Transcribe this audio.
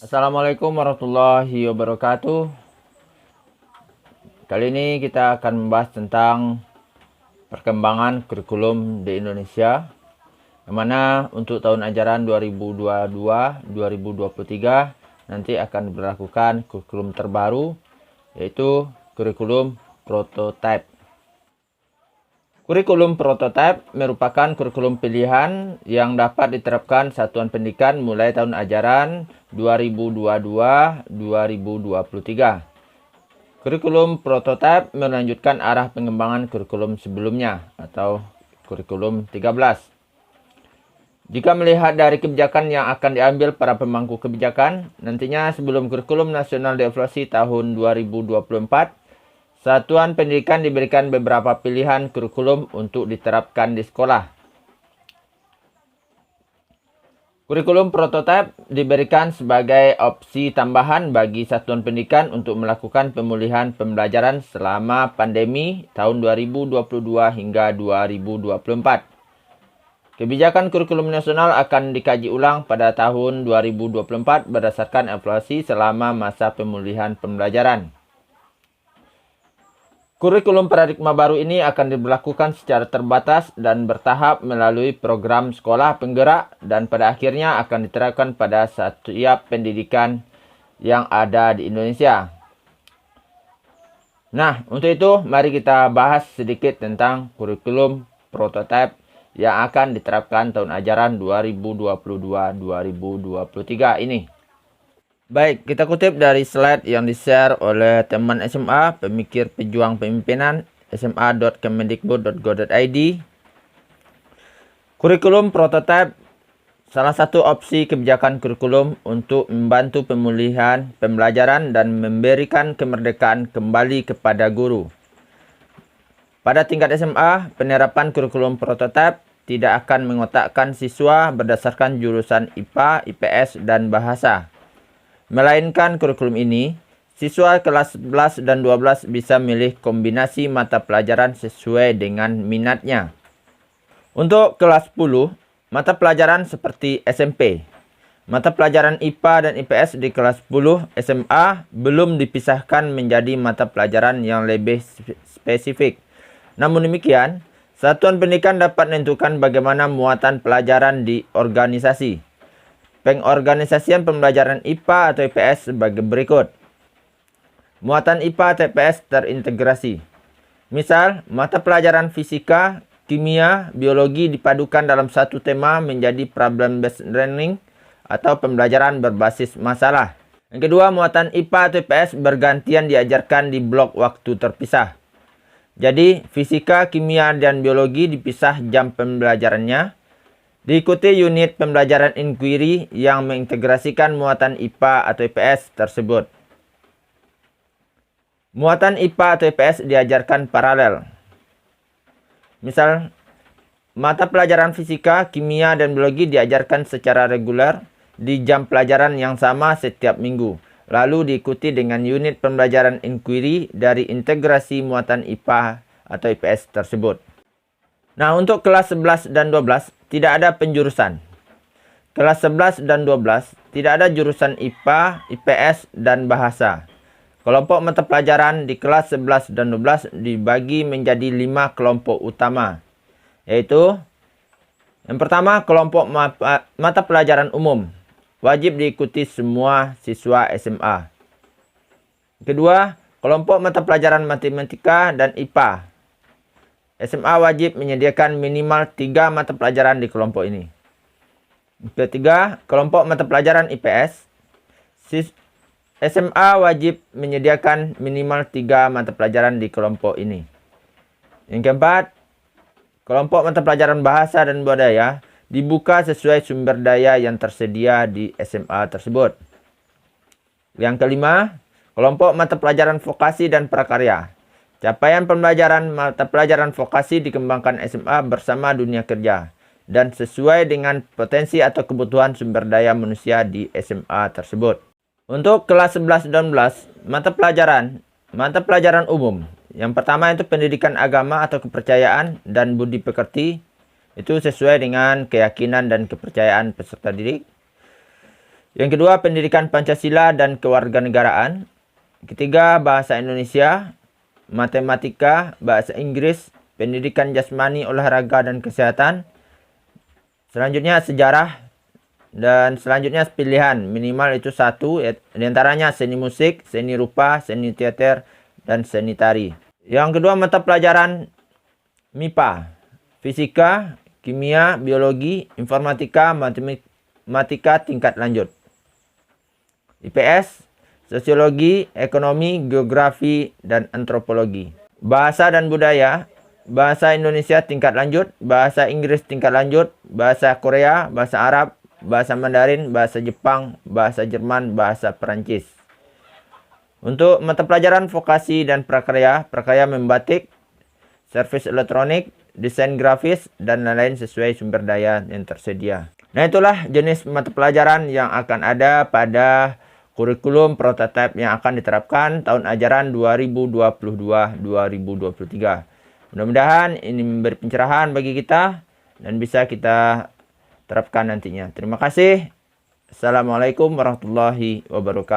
Assalamualaikum warahmatullahi wabarakatuh. Kali ini kita akan membahas tentang perkembangan kurikulum di Indonesia, yang mana untuk tahun ajaran 2022-2023 nanti akan diberlakukan kurikulum terbaru, yaitu kurikulum prototype. Kurikulum prototype merupakan kurikulum pilihan yang dapat diterapkan satuan pendidikan mulai tahun ajaran 2022-2023. Kurikulum prototype melanjutkan arah pengembangan kurikulum sebelumnya atau kurikulum 13. Jika melihat dari kebijakan yang akan diambil para pemangku kebijakan, nantinya sebelum kurikulum nasional dievaluasi tahun 2024, satuan pendidikan diberikan beberapa pilihan kurikulum untuk diterapkan di sekolah. Kurikulum prototype diberikan sebagai opsi tambahan bagi satuan pendidikan untuk melakukan pemulihan pembelajaran selama pandemi tahun 2022 hingga 2024. Kebijakan kurikulum nasional akan dikaji ulang pada tahun 2024 berdasarkan evaluasi selama masa pemulihan pembelajaran. Kurikulum paradigma baru ini akan diberlakukan secara terbatas dan bertahap melalui program sekolah penggerak dan pada akhirnya akan diterapkan pada setiap pendidikan yang ada di Indonesia. Nah, untuk itu mari kita bahas sedikit tentang kurikulum prototype yang akan diterapkan tahun ajaran 2022-2023 ini. Baik, kita kutip dari slide yang di-share oleh teman SMA, Pemikir Pejuang Pemimpinan, sma.kemendikbud.go.id. Kurikulum prototype salah satu opsi kebijakan kurikulum untuk membantu pemulihan pembelajaran dan memberikan kemerdekaan kembali kepada guru. Pada tingkat SMA, penerapan kurikulum prototype tidak akan mengotakkan siswa berdasarkan jurusan IPA, IPS, dan bahasa. Melainkan kurikulum ini, siswa kelas 11 dan 12 bisa milih kombinasi mata pelajaran sesuai dengan minatnya. Untuk kelas 10, mata pelajaran seperti SMP. Mata pelajaran IPA dan IPS di kelas 10 SMA belum dipisahkan menjadi mata pelajaran yang lebih spesifik. Namun demikian, satuan pendidikan dapat menentukan bagaimana muatan pelajaran di organisasi. Pengorganisasian pembelajaran IPA atau IPS sebagai berikut. Muatan IPA atau IPS terintegrasi. Misal, mata pelajaran fisika, kimia, biologi dipadukan dalam satu tema menjadi problem-based learning atau pembelajaran berbasis masalah. Yang kedua, muatan IPA atau IPS bergantian diajarkan di blok waktu terpisah. Jadi, fisika, kimia, dan biologi dipisah jam pembelajarannya. Diikuti unit pembelajaran inquiry yang mengintegrasikan muatan IPA atau IPS tersebut. Muatan IPA atau IPS diajarkan paralel. Misal, mata pelajaran fisika, kimia, dan biologi diajarkan secara reguler di jam pelajaran yang sama setiap minggu. Lalu diikuti dengan unit pembelajaran inquiry dari integrasi muatan IPA atau IPS tersebut. Nah, untuk kelas 11 dan 12 tidak ada penjurusan. Kelas 11 dan 12 tidak ada jurusan IPA, IPS, dan bahasa. Kelompok mata pelajaran di kelas 11 dan 12 dibagi menjadi 5 kelompok utama. Yaitu, yang pertama, kelompok mata pelajaran umum. Wajib diikuti semua siswa SMA. Kedua, kelompok mata pelajaran matematika dan IPA. SMA wajib menyediakan minimal 3 mata pelajaran di kelompok ini. Ketiga, kelompok mata pelajaran IPS. SMA wajib menyediakan minimal 3 mata pelajaran di kelompok ini. Yang keempat, kelompok mata pelajaran bahasa dan budaya dibuka sesuai sumber daya yang tersedia di SMA tersebut. Yang kelima, kelompok mata pelajaran vokasi dan prakarya. Capaian pembelajaran mata pelajaran vokasi dikembangkan SMA bersama dunia kerja dan sesuai dengan potensi atau kebutuhan sumber daya manusia di SMA tersebut. Untuk kelas 11 dan 12, mata pelajaran umum. Yang pertama itu pendidikan agama atau kepercayaan dan budi pekerti. Itu sesuai dengan keyakinan dan kepercayaan peserta didik. Yang kedua, pendidikan Pancasila dan kewarganegaraan. Ketiga, bahasa Indonesia, matematika, bahasa Inggris, pendidikan jasmani, olahraga, dan kesehatan. Selanjutnya, sejarah. Dan selanjutnya pilihan, minimal itu 1, diantaranya seni musik, seni rupa, seni teater, dan seni tari. Yang kedua, mata pelajaran MIPA, fisika, kimia, biologi, informatika, matematika tingkat lanjut. IPS, sosiologi, ekonomi, geografi, dan antropologi. Bahasa dan budaya, bahasa Indonesia tingkat lanjut, bahasa Inggris tingkat lanjut, bahasa Korea, bahasa Arab, bahasa Mandarin, bahasa Jepang, bahasa Jerman, bahasa Perancis. Untuk mata pelajaran vokasi dan prakarya, prakarya membatik, servis elektronik, desain grafis, dan lain-lain sesuai sumber daya yang tersedia. Nah, itulah jenis mata pelajaran yang akan ada pada kurikulum prototipe yang akan diterapkan tahun ajaran 2022-2023. Mudah-mudahan ini memberi pencerahan bagi kita dan bisa kita terapkan nantinya. Terima kasih. Assalamualaikum warahmatullahi wabarakatuh.